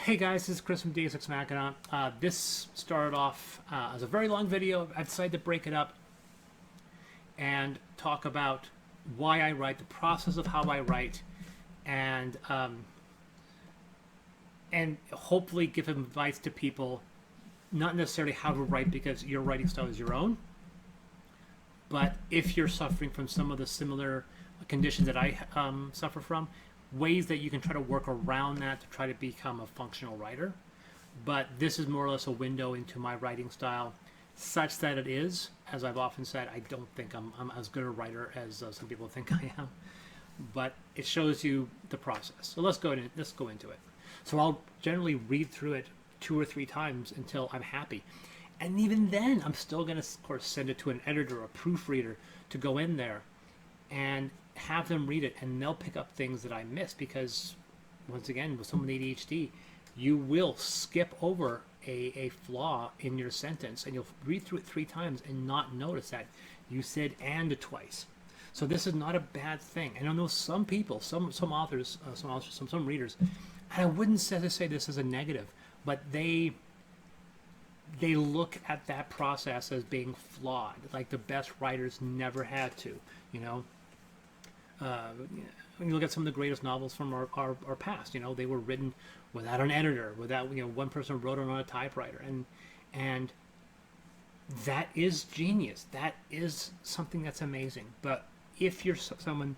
Hey guys, this is Chris from Deus Ex Machina. This started off as a very long video. I decided to break it up and talk about why I write, the process of how I write, and hopefully give advice to people, not necessarily how to write because your writing style is your own, but if you're suffering from some of the similar conditions that I suffer from, ways that you can try to work around that to try to become a functional writer. But this is more or less a window into my writing style, such that it is, as I've often said, I don't think I'm as good a writer as some people think I am, but it shows you the process. So let's go into it. So I'll generally read through it 2 or 3 times until I'm happy. And even then, I'm still going to, of course, send it to an editor or a proofreader to go in there and have them read it, and they'll pick up things that I miss because, once again, with someone with ADHD, you will skip over a flaw in your sentence, and you'll read through it 3 times and not notice that you said "and" twice. So this is not a bad thing. And I know some people, some authors, some readers, and I wouldn't say this as a negative, but they look at that process as being flawed, like the best writers never had to, you know. When you look at some of the greatest novels from our past, you know, they were written without an editor, without, you know, one person wrote it on a typewriter, and that is genius. That is something that's amazing. But if you're someone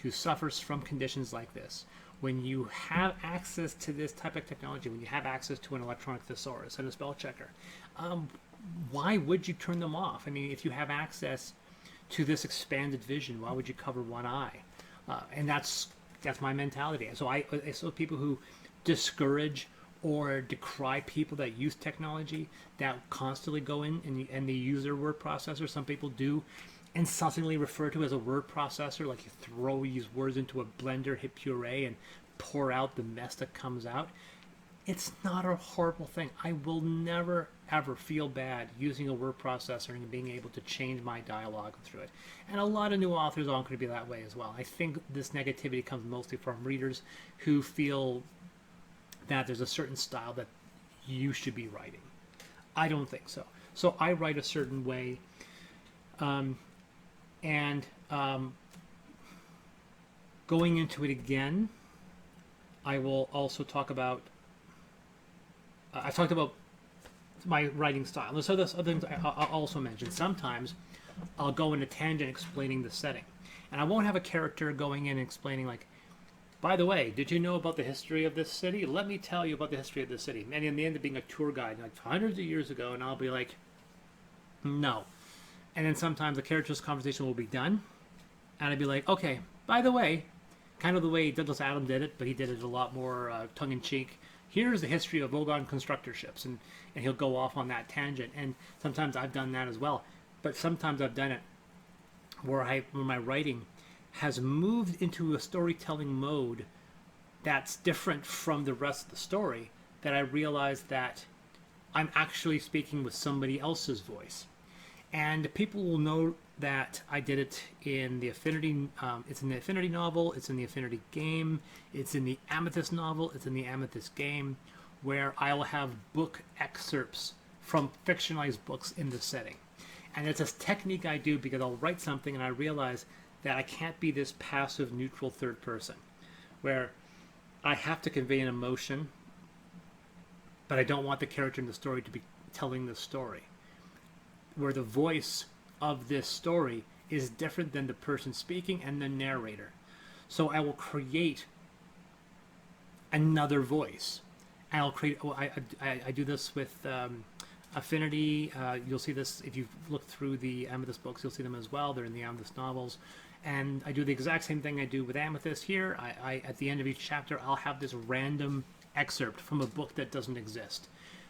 who suffers from conditions like this, when you have access to this type of technology, when you have access to an electronic thesaurus and a spell checker, why would you turn them off? I mean, if you have access to this expanded vision, why would you cover one eye? And that's my mentality. So I saw people who discourage or decry people that use technology, that constantly go in and they use their word processor. Some people do insultingly refer to as a word processor, like you throw these words into a blender, hit puree, and pour out the mess that comes out. It's not a horrible thing. I will never, ever feel bad using a word processor and being able to change my dialogue through it. And a lot of new authors aren't going to be that way as well. I think this negativity comes mostly from readers who feel that there's a certain style that you should be writing. I don't think so. So I write a certain way, going into it again, I will also talk about I've talked about my writing style. And so there's other things I'll also mention. Sometimes I'll go in a tangent explaining the setting. And I won't have a character going in and explaining, like, by the way, did you know about the history of this city? Let me tell you about the history of this city. And in the end of being a tour guide, like hundreds of years ago, and I'll be like, no. And then sometimes the character's conversation will be done, and I'd be like, okay, by the way, kind of the way Douglas Adams did it, but he did it a lot more tongue-in-cheek. Here's the history of Vogon constructor ships, and he'll go off on that tangent. And sometimes I've done that as well. But sometimes I've done it where my writing has moved into a storytelling mode that's different from the rest of the story, that I realize that I'm actually speaking with somebody else's voice. And people will know that I did it in the Affinity, it's in the Affinity novel, it's in the Affinity game, it's in the Amethyst novel, it's in the Amethyst game, where I'll have book excerpts from fictionalized books in the setting. And it's a technique I do because I'll write something and I realize that I can't be this passive, neutral third person, where I have to convey an emotion, but I don't want the character in the story to be telling the story, where the voice of this story is different than the person speaking and the narrator. So I will create another voice. I do this with Affinity. You'll see this if you look through the Amethyst books. You'll see them as well. They're in the Amethyst novels. And I do the exact same thing I do with Amethyst here. I at the end of each chapter, I'll have this random excerpt from a book that doesn't exist,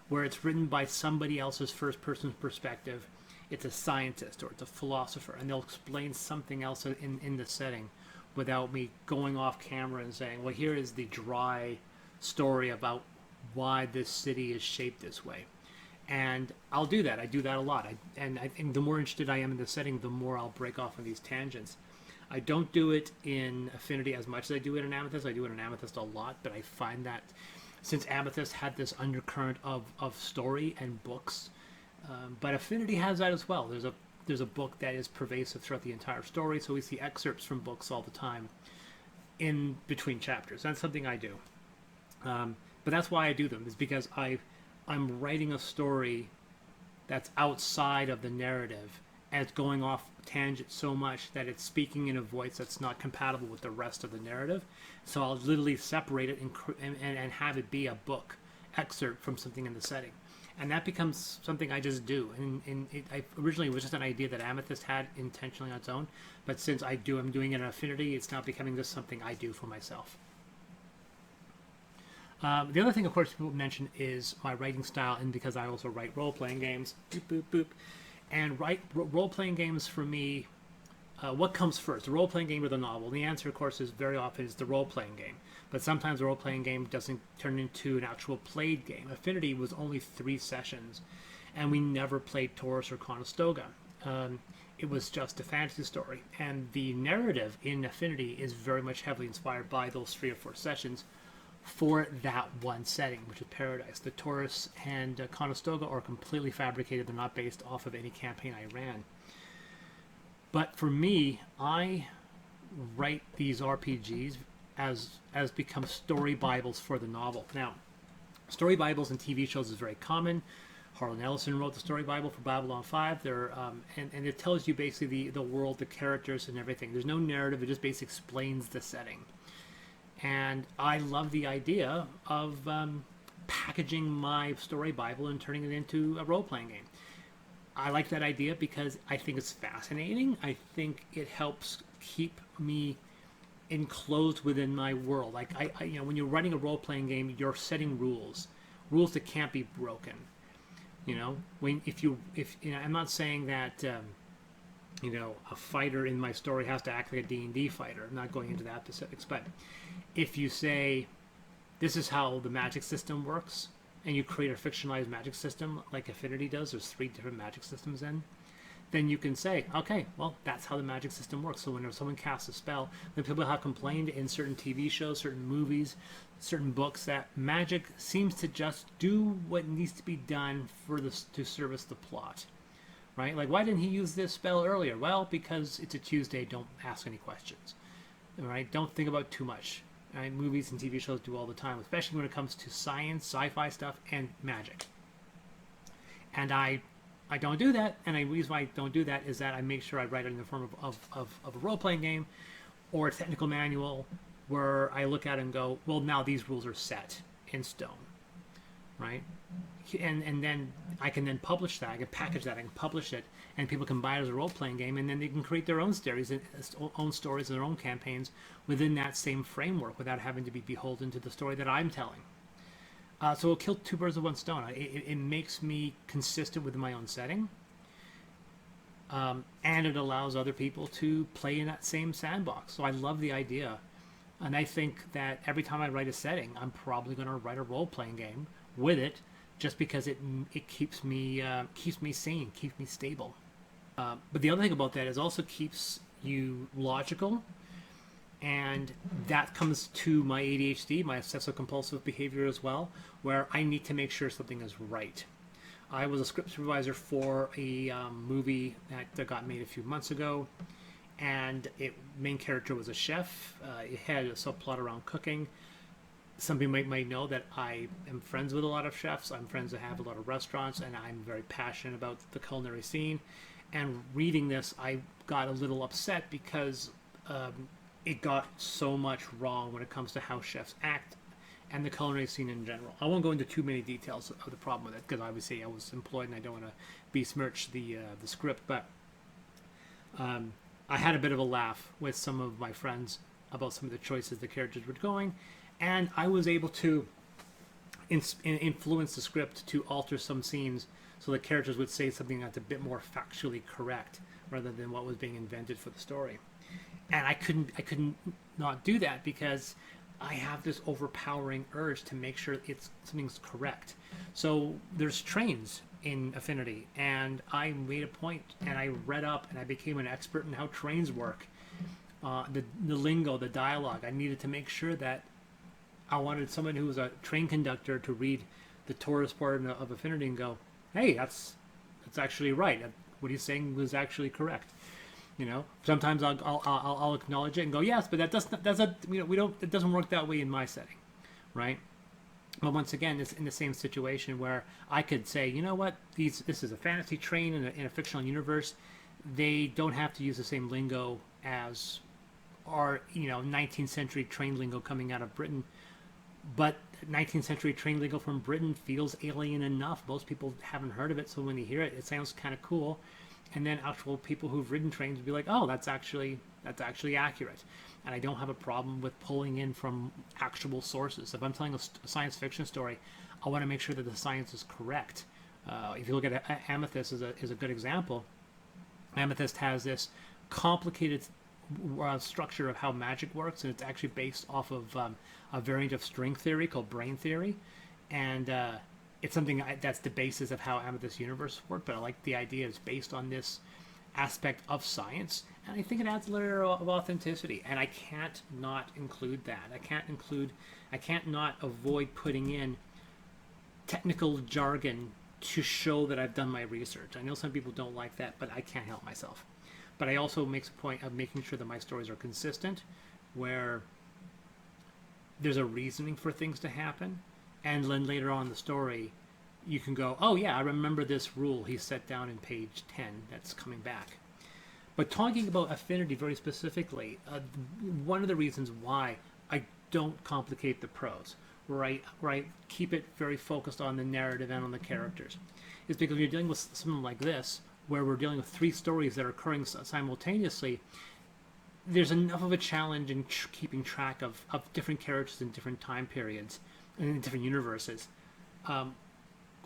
where it's written by somebody else's first-person perspective. It's a scientist or it's a philosopher, and they'll explain something else in the setting without me going off camera and saying, well, here is the dry story about why this city is shaped this way. And I'll do that. I do that a lot. And I think the more interested I am in the setting, the more I'll break off on these tangents. I don't do it in Affinity as much as I do it in Amethyst. I do it in Amethyst a lot, but I find that since Amethyst had this undercurrent of story and books. But Affinity has that as well. There's a book that is pervasive throughout the entire story, so we see excerpts from books all the time in between chapters. That's something I do. But that's why I do them, is because I'm writing a story that's outside of the narrative, and it's going off tangent so much that it's speaking in a voice that's not compatible with the rest of the narrative. So I'll literally separate it and have it be a book excerpt from something in the setting. And that becomes something I just do. And originally it was just an idea that Amethyst had intentionally on its own, but since I'm doing it in Affinity, it's now becoming just something I do for myself. The other thing, of course, people mention is my writing style, and because I also write role-playing games, boop, boop, boop. And role-playing games for me, what comes first, the role-playing game or the novel? And the answer, of course, is very often is the role-playing game. But sometimes the role-playing game doesn't turn into an actual played game. Affinity was only 3 sessions, and we never played Taurus or Conestoga. It was just a fantasy story. And the narrative in Affinity is very much heavily inspired by those 3 or 4 sessions for that one setting, which is Paradise. The Taurus and Conestoga are completely fabricated. They're not based off of any campaign I ran. But for me, I write these RPGs as become story bibles for the novel. Now, story bibles in TV shows is very common. Harlan Ellison wrote the story bible for Babylon 5. And it tells you basically the world, the characters, and everything. There's no narrative. It just basically explains the setting. And I love the idea of packaging my story bible and turning it into a role-playing game. I like that idea because I think it's fascinating. I think it helps keep me enclosed within my world. Like when you're running a role-playing game, you're setting rules that can't be broken. I'm not saying that a fighter in my story has to act like a D&D fighter. I'm not going into that specifics, but if you say this is how the magic system works, and you create a fictionalized magic system like Affinity does, there's 3 different magic systems then you can say, okay, well, that's how the magic system works. So whenever someone casts a spell, then people have complained in certain TV shows, certain movies, certain books, that magic seems to just do what needs to be done to service the plot. Right? Like, why didn't he use this spell earlier? Well, because it's a Tuesday, don't ask any questions. Right? Don't think about too much. Right? Movies and TV shows do all the time, especially when it comes to science, sci-fi stuff, and magic. And I don't do that, and the reason why I don't do that is that I make sure I write it in the form of a role-playing game or a technical manual where I look at it and go, well, now these rules are set in stone. Right? And then I can then publish that, I can package that, I can publish it, and people can buy it as a role-playing game, and then they can create their own stories and their own campaigns within that same framework without having to be beholden to the story that I'm telling. So it'll kill 2 birds with 1 stone. It makes me consistent with my own setting, and it allows other people to play in that same sandbox. So I love the idea, and I think that every time I write a setting, I'm probably going to write a role-playing game with it, just because it keeps me sane, keeps me stable. But the other thing about that is also keeps you logical, and that comes to my ADHD, my obsessive compulsive behavior as well, where I need to make sure something is right. I was a script supervisor for a movie that got made a few months ago, and main character was a chef. It had a subplot around cooking. Some people might know that I am friends with a lot of chefs. I'm friends that have a lot of restaurants, and I'm very passionate about the culinary scene. And reading this, I got a little upset because it got so much wrong when it comes to how chefs act and the culinary scene in general. I won't go into too many details of the problem with it, because obviously I was employed and I don't want to besmirch the script, but I had a bit of a laugh with some of my friends about some of the choices the characters were going, and I was able to influence the script to alter some scenes so the characters would say something that's a bit more factually correct rather than what was being invented for the story. And I couldn't not do that because I have this overpowering urge to make sure something's correct. So there's trains in Affinity, and I made a point, and I read up, and I became an expert in how trains work. The lingo, the dialogue, I needed to make sure that I wanted someone who was a train conductor to read the tourist part of Affinity and go, "Hey, that's actually right. What he's saying was actually correct." You know, sometimes I'll acknowledge it and go, "Yes, but we don't it doesn't work that way in my setting," right? But once again, it's in the same situation where I could say, you know what, this is a fantasy train in a fictional universe. They don't have to use the same lingo as our 19th century train lingo coming out of Britain, but 19th century train lingo from Britain feels alien enough. Most people haven't heard of it, so when they hear it, it sounds kind of cool. And then actual people who've ridden trains would be like, "Oh, that's actually accurate." And I don't have a problem with pulling in from actual sources. If I'm telling a science fiction story, I want to make sure that the science is correct. If you look at Amethyst is a good example. Amethyst has this complicated structure of how magic works, and it's actually based off of a variant of string theory called brain theory, and it's something that's the basis of how Amethyst universe work. But I like the idea it's based on this aspect of science, and I think it adds a layer of authenticity, and I can't not include that. I can't not avoid putting in technical jargon to show that I've done my research. I know some people don't like that, but I can't help myself. But I also make a point of making sure that my stories are consistent, where there's a reasoning for things to happen, and then later on in the story, you can go, "Oh yeah, I remember this rule he set down in page 10 that's coming back." But talking about Affinity very specifically, one of the reasons why I don't complicate the prose, where I keep it very focused on the narrative and on the characters, is because when you're dealing with something like this, where we're dealing with 3 stories that are occurring simultaneously, there's enough of a challenge in keeping track of different characters in different time periods and in different universes.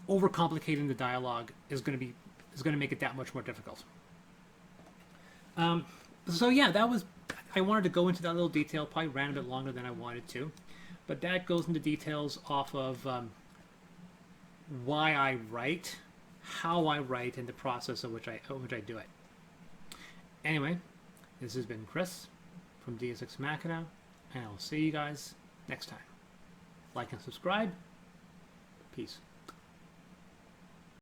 Overcomplicating the dialogue is going to make it that much more difficult. So yeah, I wanted to go into that little detail. Probably ran a bit longer than I wanted to, but that goes into details off of why I write, how I write, and the process of which I do it. Anyway, this has been Chris from Deus Ex Machina, and I'll see you guys next time. Like and subscribe. Peace.